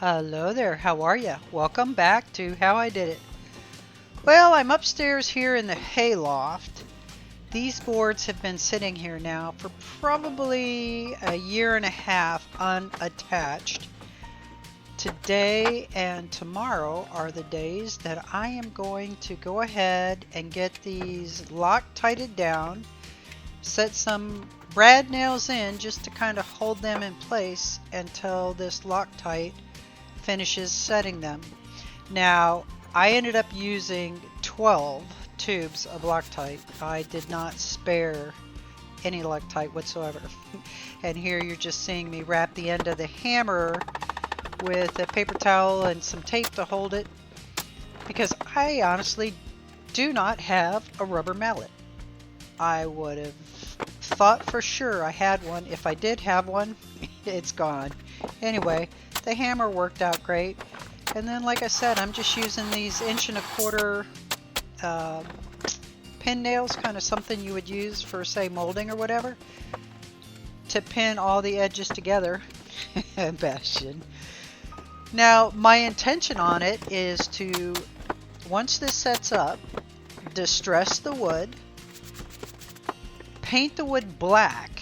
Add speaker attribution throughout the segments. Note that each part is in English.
Speaker 1: Hello there, how are ya? Welcome back to How I Did It. Well, I'm upstairs here in the hay loft. These boards have been sitting here now for probably a year and a half unattached. Today and tomorrow are the days that I am going to go ahead and get these Loctited down, set some brad nails in just to kind of hold them in place until this Loctite finishes setting them. Now, I ended up using 12 tubes of Loctite. I did not spare any Loctite whatsoever. And here you're just seeing me wrap the end of the hammer with a paper towel and some tape to hold it, because I honestly do not have a rubber mallet. I would have thought for sure I had one. If I did have one, it's gone. Anyway, the hammer worked out great. And then, like I said, I'm just using these 1¼ inch pin nails, kind of something you would use for, say, molding or whatever, to pin all the edges together. Bastion. Now, my intention on it is to, once this sets up, distress the wood, paint the wood black,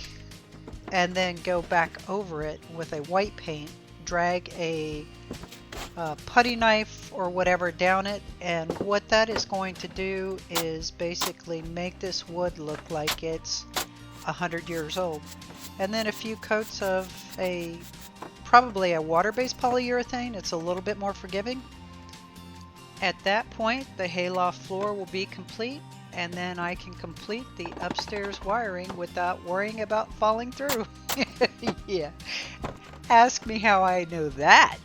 Speaker 1: and then go back over it with a white paint, drag a putty knife or whatever down it, and what that is going to do is basically make this wood look like it's 100 years old. And then a few coats of probably a water-based polyurethane. It's a little bit more forgiving. At that point, the hayloft floor will be complete, and then I can complete the upstairs wiring without worrying about falling through. Yeah. Ask me how I know that.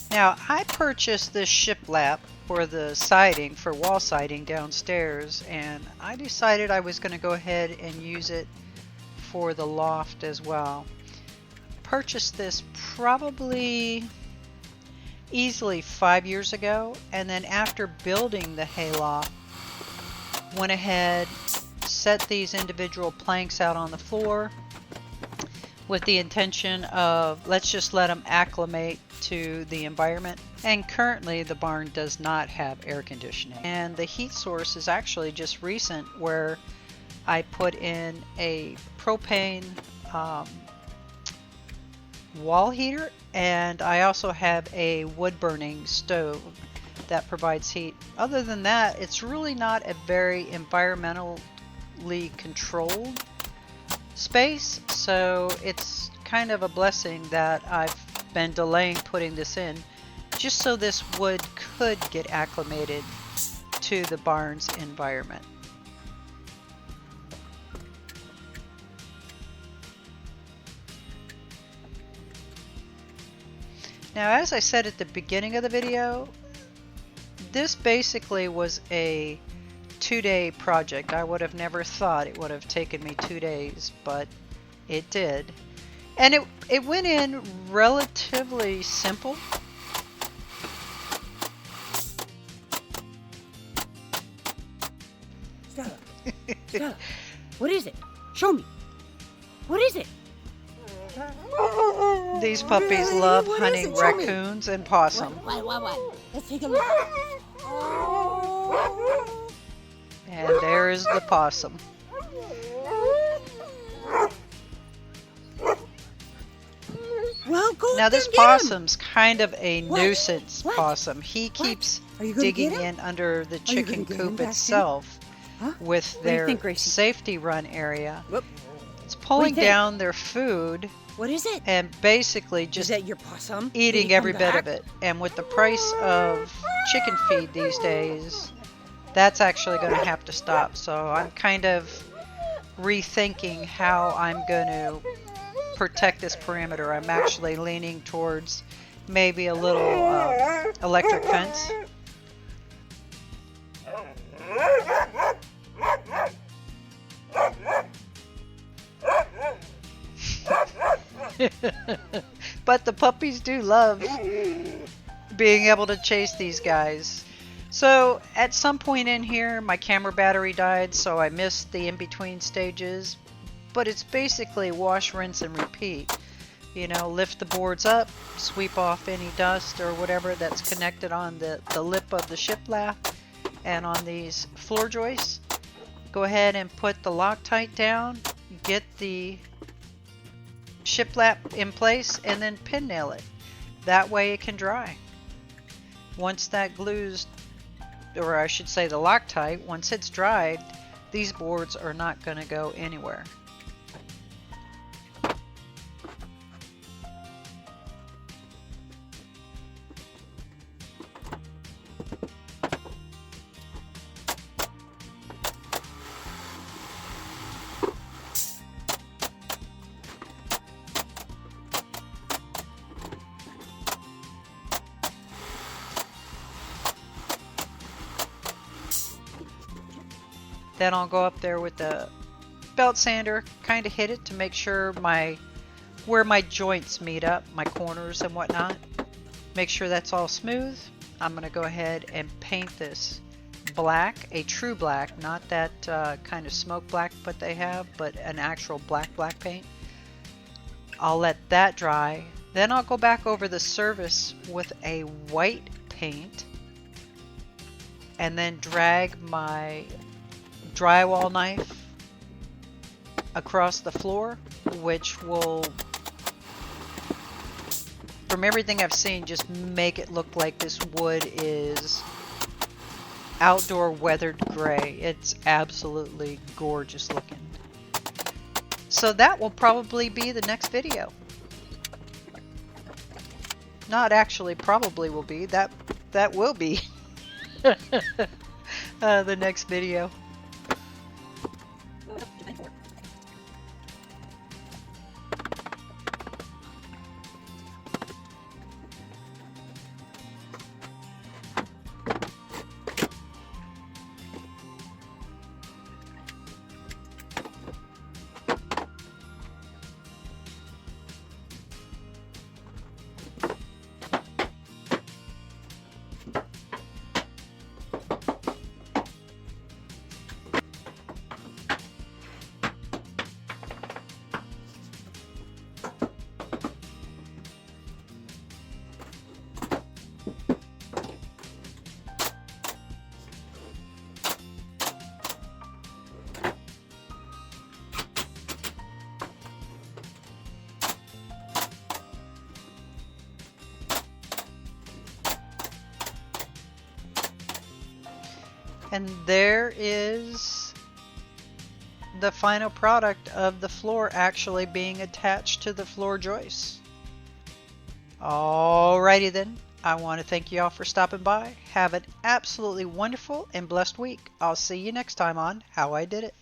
Speaker 1: Now, I purchased this shiplap for the siding, for wall siding downstairs, and I decided I was going to go ahead and use it for the loft as well. Purchased this probably easily 5 years ago, and then after building the hayloft, went ahead, set these individual planks out on the floor with the intention of, let's just let them acclimate to the environment. And currently the barn does not have air conditioning, and the heat source is actually just recent, where I put in a propane wall heater, and I also have a wood burning stove that provides heat. Other than that, it's really not a very environmentally controlled space, so it's kind of a blessing that I've been delaying putting this in, just so this wood could get acclimated to the barn's environment. Now, as I said at the beginning of the video, this basically was a 2-day project. I would have never thought it would have taken me 2 days, but it did. And it went in relatively simple.
Speaker 2: Stella, Stella, what is it? Show me. What is it?
Speaker 1: These puppies love hunting raccoons and possum.
Speaker 2: What? Let's take a look.
Speaker 1: And there is the possum.
Speaker 2: Well, go
Speaker 1: Now this
Speaker 2: get him.
Speaker 1: possum's kind of a nuisance
Speaker 2: What?
Speaker 1: possum. He keeps
Speaker 2: Are you gonna
Speaker 1: digging
Speaker 2: get him?
Speaker 1: in under the
Speaker 2: Are you
Speaker 1: chicken
Speaker 2: gonna get him,
Speaker 1: coop
Speaker 2: Bastion?
Speaker 1: itself
Speaker 2: Huh?
Speaker 1: with
Speaker 2: What do you
Speaker 1: their
Speaker 2: think, Gracie?
Speaker 1: safety run area.
Speaker 2: Whoop.
Speaker 1: It's pulling
Speaker 2: think?
Speaker 1: down their food
Speaker 2: What is it?
Speaker 1: and basically
Speaker 2: Is
Speaker 1: just
Speaker 2: that your possum? Did
Speaker 1: eating
Speaker 2: he come
Speaker 1: every bit
Speaker 2: back?
Speaker 1: of it. And with the price of chicken feed these days, that's actually going to have to stop. So I'm kind of rethinking how I'm going to protect this perimeter. I'm actually leaning towards maybe a little electric fence. But the puppies do love being able to chase these guys. So at some point in here, my camera battery died, so I missed the in-between stages. but it's basically wash, rinse, and repeat. You know, lift the boards up, sweep off any dust or whatever that's connected on the lip of the shiplap and on these floor joists. Go ahead and put the Loctite down, get the shiplap in place, and then pin nail it. That way it can dry. Once that glue's, or I should say the Loctite, once it's dried, these boards are not going to go anywhere. Then I'll go up there with the belt sander, kind of hit it to make sure where my joints meet up, my corners and whatnot. Make sure that's all smooth. I'm going to go ahead and paint this black, a true black, not that kind of smoke black but they have, but an actual black paint. I'll let that dry. Then I'll go back over the surface with a white paint and then drag my drywall knife across the floor, which will, from everything I've seen, just make it look like this wood is outdoor weathered gray. It's absolutely gorgeous looking. So that will probably be the next video. Not actually probably will be, that will be the next video. And there is the final product of the floor actually being attached to the floor joists. Alrighty then, I want to thank you all for stopping by. Have an absolutely wonderful and blessed week. I'll see you next time on How I Did It.